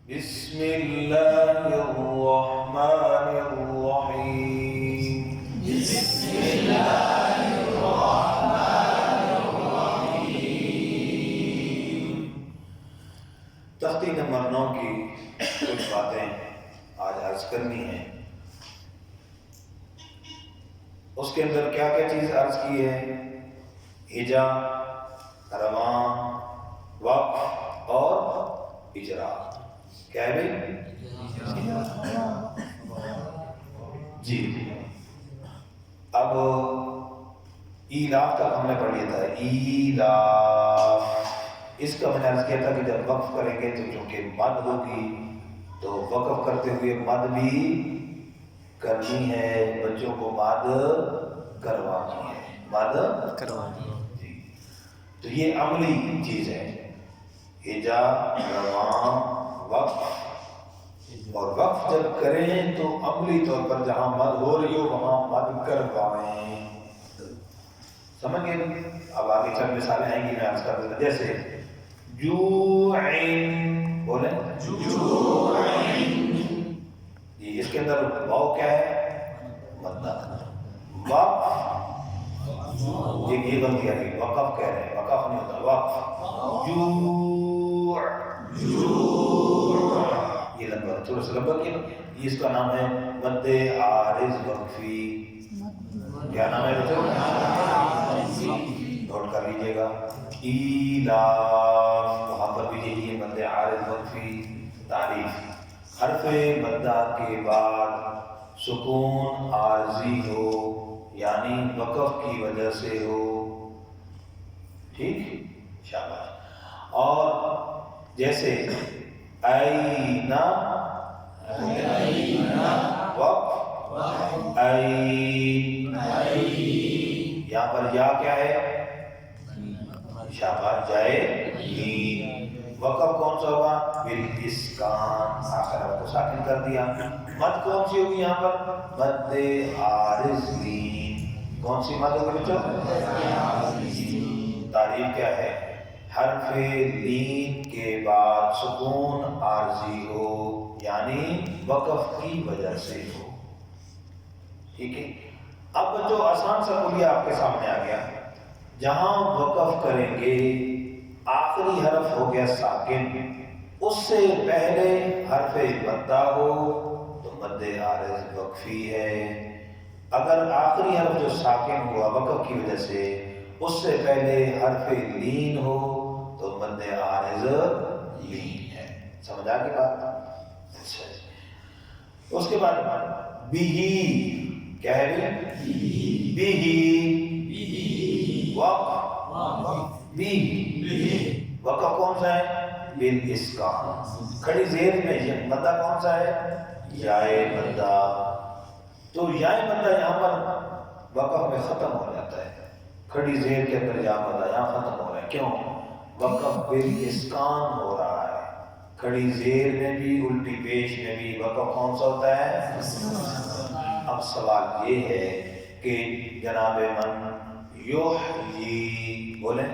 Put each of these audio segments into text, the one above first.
بسم اللہ الرحمن الرحیم بسم اللہ الرحمن الرحیم۔ تختی نمبر 9 کی کچھ باتیں آج عرض کرنی ہیں۔ اس کے اندر کیا کیا چیز عرض کی ہے؟ ہجا، رواں، وقف اور اجرا۔ کیا ہے بھائی؟ جی اب ایلاف تک ہم نے پڑھ لیا تھا۔ ایلاف اس کا میں نے عرض کیا تھا کہ جب وقف کریں گے تو چونکہ مد ہوگی تو وقف کرتے ہوئے مد بھی کرنی ہے، بچوں کو مد کروانی ہے، مد کروانی ہے جی۔ تو یہ عملی چیز ہے، ہجا، رواں، وقف۔ اور وقف جب کریں تو عملی طور پر جہاں مد ہو رہی ہو وہاں مد کروائیں۔ سمجھ گئے؟ اب آگے چند مثالیں آئیں گی، میں عرض کر دیتا۔ جیسے جوعن، بولیں جوعن، جی اس کے اندر واو کیا ہے؟ مدہ۔ وقف، یہ غلطی آ گئی، وقف کہہ رہے ہیں، وقف نہیں ہوتا، وقف۔ جوع، یہ لمبا تھوڑا سا لمبا کیا، یہ اس کا نام ہے مد عارض وقفی۔ کیا نام ہے بچوں؟ نوٹ کر لیجیے گا۔ ایلاف، وہاں پر بھی یہی ہے مد عارض وقفی۔ تعریف، حرف مدہ کے بعد سکون عارضی ہو، یعنی وقف کی وجہ سے ہو، ٹھیک؟ شاباش۔ اور جیسے اینا، وقف، این، یہاں پر یا کیا ہے؟ شاباش، جائے لین۔ وقف کون سا ہوگا؟ بالاسکان، آخر کو ساکن کر دیا۔ مد کون سی ہوگی یہاں پر؟ مد عارض لین۔ کون سی مد ہوگی بچوں؟ تعریف کیا ہے؟ حرف لین کے بعد سکون عارضی ہو، یعنی وقف کی وجہ سے ہو، ٹھیک ہے؟ اب بچوں آسان سا کلیہ آپ کے سامنے آ گیا۔ جہاں وقف کریں گے آخری حرف ہو گیا ساکن، اس سے پہلے حرف مدہ ہو تو مد عارض وقفی ہے۔ اگر آخری حرف جو ساکن ہوا وقف کی وجہ سے اس سے پہلے حرف لین ہو تو مد عارض لین ہے۔ سمجھ آ گئی بات؟ اچھا جی۔ اس کے بعد بیہی، کیا ہے بیہی؟ وقف، بیہی، وقف کون سا ہے؟ بالاسکان۔ کھڑی زیر میں مدہ کون سا ہے؟ یائے مدہ۔ تو یائے مدہ یہاں پر وقف میں ختم ہو جاتا ہے، کھڑی زیر کے اندر یا مدہ یہاں ختم ہو رہا ہے۔ کیوں؟ وقف بالاسکان ہو رہا ہے، کھڑی زیر میں بھی الٹی پیش میں بھی وقف کون سا ہوتا ہے؟ اب سوال یہ ہے کہ جناب من یحیی، بولیں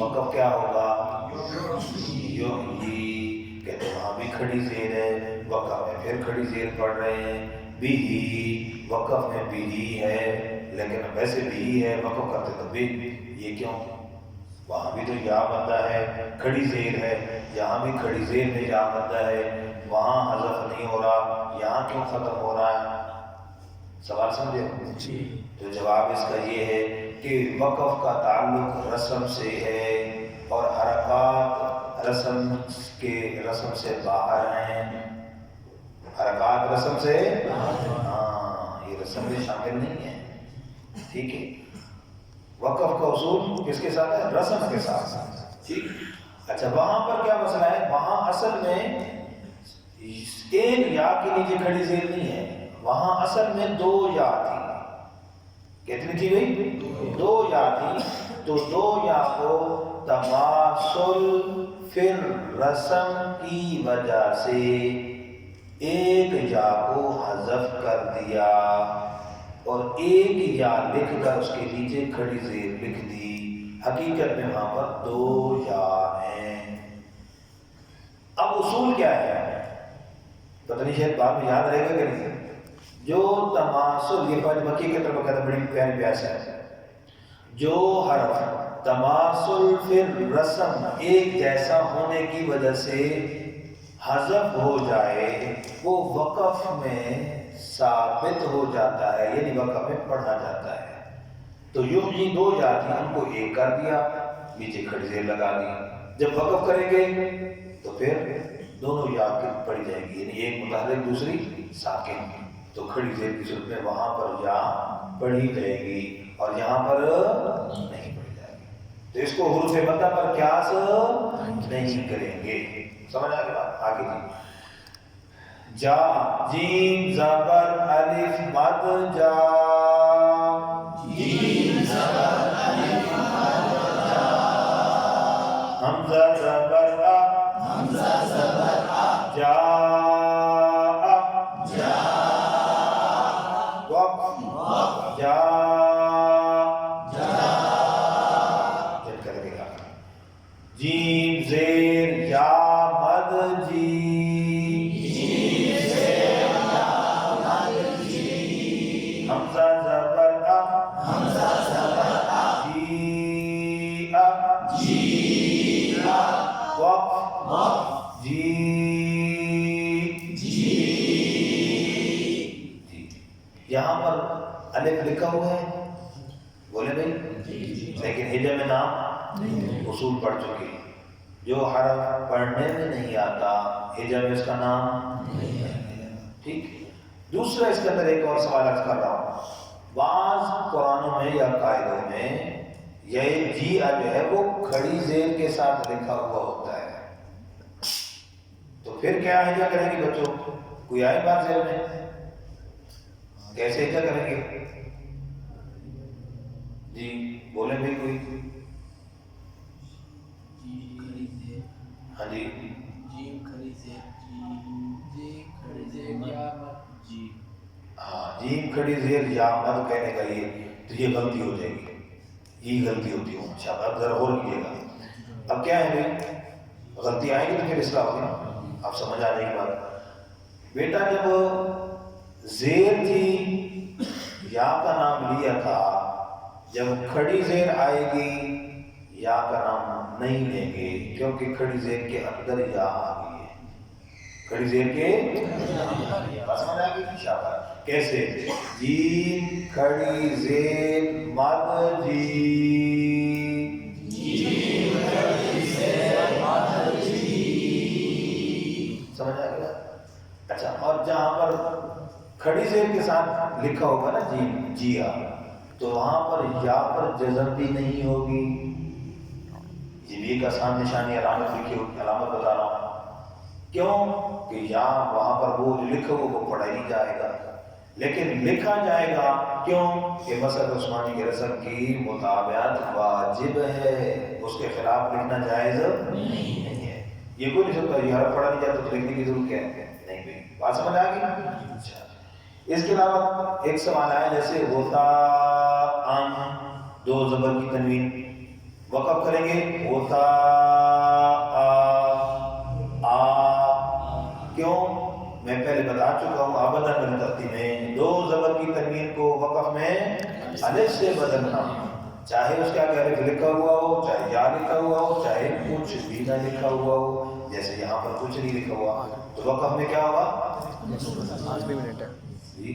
وقف کیا ہوگا؟ یحیی، کہتے وہاں بھی کھڑی زیر ہے، وقف میں پھر کھڑی زیر پڑھ رہے ہیں۔ بیہی، وقف میں بیہی ہے لیکن ویسے بیہی ہے، وقف کرتے تو بھی، یہ کیوں؟ وہاں بھی تو یا مدہ ہے، کھڑی زیر ہے، یہاں بھی کھڑی زیر میں یا مدہ ہے، وہاں حذف نہیں ہو رہا، یہاں کیوں ختم ہو رہا ہے؟ سوال سمجھے؟ تو جواب اس کا یہ ہے کہ وقف کا تعلق رسم سے ہے اور حرکات رسم سے باہر ہیں۔ حرکات رسم سے، ہاں یہ رسم میں شامل نہیں ہے، ٹھیک ہے؟ وقف کا اصول کس کے ساتھ ہے؟ رسم کے ساتھ، ٹھیک؟ اچھا وہاں پر کیا مسئلہ ہے؟ وہاں اصل میں ایک یا کے نیچے کھڑی زیر نہیں ہے، وہاں اصل میں دو یا تھی۔ کتنی تھی بھائی؟ دو یا تھی، تو دو یا کو تماثل پھر رسم کی وجہ سے ایک یا کو حذف کر دیا اور ایک یا لکھ کر اس کے نیچے کھڑی زیر لکھ دی۔ حقیقت میں وہاں پر دو یا ہیں، اب اصول کیا ہے؟ پتہ نہیں شاید بعد میں یاد رہے گا کہ نہیں. جو تماثل، یہ فوج مکی کے طرف کہتا بڑی پیاری پیاس ہے، جو حرف تماثل پھر رسم ایک جیسا ہونے کی وجہ سے حذف ہو جائے وہ وقف میں ثابت ہو جاتا ہے، یعنی وقف میں پڑھا جاتا ہے. تو یوں ہی دو یا تھی ان کو ایک کر دیا، نیچے کھڑی زیر لگا دی. جب وقف کریں گے تو پھر دونوں یا پڑھی جائیں گی، یعنی ایک متحرک دوسری ساکن. تو کھڑی زیر کی صورت میں وہاں پر یا پڑھی جائے گی اور یہاں پر نہیں پڑھی جائے گی. تو اس کو حروف مدہ پر قیاس نہیں کریں گے. سمجھ آ گئی بات؟ آگے جی. جا جیم زبر الف مد جا، جیم زبر الف مد جا، حمزہ زبر آ، حمزہ زبر آ، جا جا، وقف وقف، جا جا، جب کر دے گا. جیم زیر یا مد جی، جیم زیر یا مد جی، حمزہ زبر آ، حمزہ زبر آ، جی آ، جی آ، وقف وقف، جی جی. جی. یہاں پر الف لکھا ہوا ہے، بولے بھائی، لیکن ہجا میں نام اصول پڑھ چکے ہیں. جو حرف پڑھنے میں نہیں آتا ہجا میں اس کا نام نہیں ہے. ٹھیک. دوسرا اس کے اندر ایک اور سوال عرض کر رہا ہوں. بعض قرآنوں میں یا قاعدوں میں یہ جی جو ہے وہ کھڑی زیر کے ساتھ لکھا ہوا ہوتا ہے. تو پھر کیا ہجا کریں گے بچوں؟ کوئی آئی بات ذہن میں؟ کیسے ہجا کریں گے؟ جی بولیں بھی کوئی. ہاں جی. ہاں جیم کھڑی زیر یا مد کہنے کا یہ تو یہ غلطی ہو جائے گی، یہ غلطی ہوتی ہے. اچھا اب ذرا اور کیجیے گا. اب کیا ہے بھائی، غلطی آئے گی تو پھر اصلاح ہوگی نا. آپ سمجھ آ جائے گی بات. بیٹا جب زیر تھی یا کا نام لیا تھا، جب کھڑی زیر آئے گی یا کا نام نہیں لیں گے، کیونکہ کھڑی زیر کے اندر یا آ گئی ہے. کھڑی زیر کے بات سمجھ آ گئی؟ شاباش. کیسے؟ جیم کھڑی زیر مد جی، جیم کھڑی زیر مد جی. سمجھ آ گیا؟ اچھا. اور جہاں پر کھڑی زیر کے ساتھ لکھا ہوگا نا جیم جیا، تو وہاں پر یا پر جزم بھی نہیں ہوگی. یہ بھی ایک آسان نشانی علامت لکھی ہوگی، علامت بتا رہا ہوں. کیوں کہ یا وہاں پر وہ لکھا ہو وہ پڑھا ہی جائے گا، لیکن لکھا جائے گا کیوں کہ مسلک عثمانی کی رسم کی مطابعت واجب ہے، اس کے خلاف لکھنا جائز نہیں ہے. یہ کوئی نہیں سکتا یہ حرف پڑھا نہیں جاتا تو لکھنے کی ضرورت کیا ہے؟ نہیں بھائی. بات سمجھ آ گئی؟ اچھا. اس کے علاوہ ایک سوال آیا جیسے ہوتا ان، دو زبر کی تنوین، وقف کریں گے ہوتا کیوں؟ میں پہلے بتا چکا ہوں ابداً ترتیب میں دو زبر کی تنوین کو وقف میں الف سے بدلنا، چاہے اس کا الف لکھا ہوا ہو، چاہے یا لکھا ہوا ہو، چاہے کچھ بھی نہ لکھا ہوا ہو. جیسے یہاں پر کچھ نہیں لکھا ہوا تو وقف میں کیا ہوگا؟ جی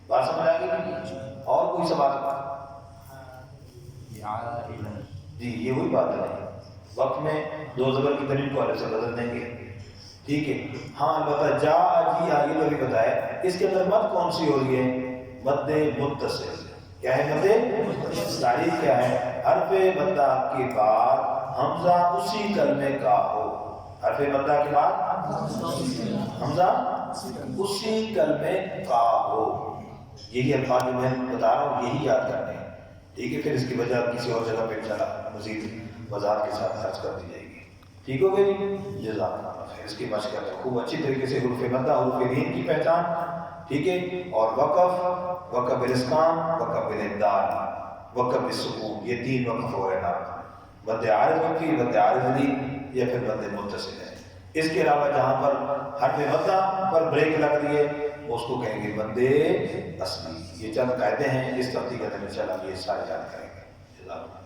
بات سمجھ آ گئی؟ اور کوئی سوال؟ جی یہ وہی بات ہے، وقت میں دو زبر کی تنوین کو الف سے بدل دیں گے. ٹھیک ہے. ہاں البتہ جا جی آگے تو بھی بتایا اس کے اندر مد کون سی ہو رہی ہے؟ مد متصل. کیا ہے مد؟ تعریف کیا ہے؟ حرف مدہ کے بعد حمزہ اسی کلمے کا ہو. حرف مدہ کے بعد حمزہ اسی کلمے کا ہو. یہی الفاظ جو میں بتا رہا ہوں یہی یاد کرنے ہیں. ٹھیک ہے. پھر اس کی وجہ کسی اور جگہ پہ انشاءاللہ مزید وضاحت کے ساتھ خرچ کر دی جائے گی. ٹھیک ہو گئی؟ جزاک اللہ خیر. اس کی مشق کرتے خوب اچھی طریقے سے حروف مدہ، حروف لین کی پہچان. ٹھیک ہے. اور وقف، وقف بالاسکان، وقف بالابدال، وقف بالسکون، یہ تین وقف ہو رہے ہیں. مد عارض وقفی، مد عارض لی یا پھر مد متصل ہے. اس کے علاوہ جہاں پر حرف مدہ پر بریک لگ رہی ہے اس کو کہیں گے مد اصلی. یہ چند قاعدے ہیں، اس ترتیب کا انشاءاللہ یہ سارے یاد کریں گے.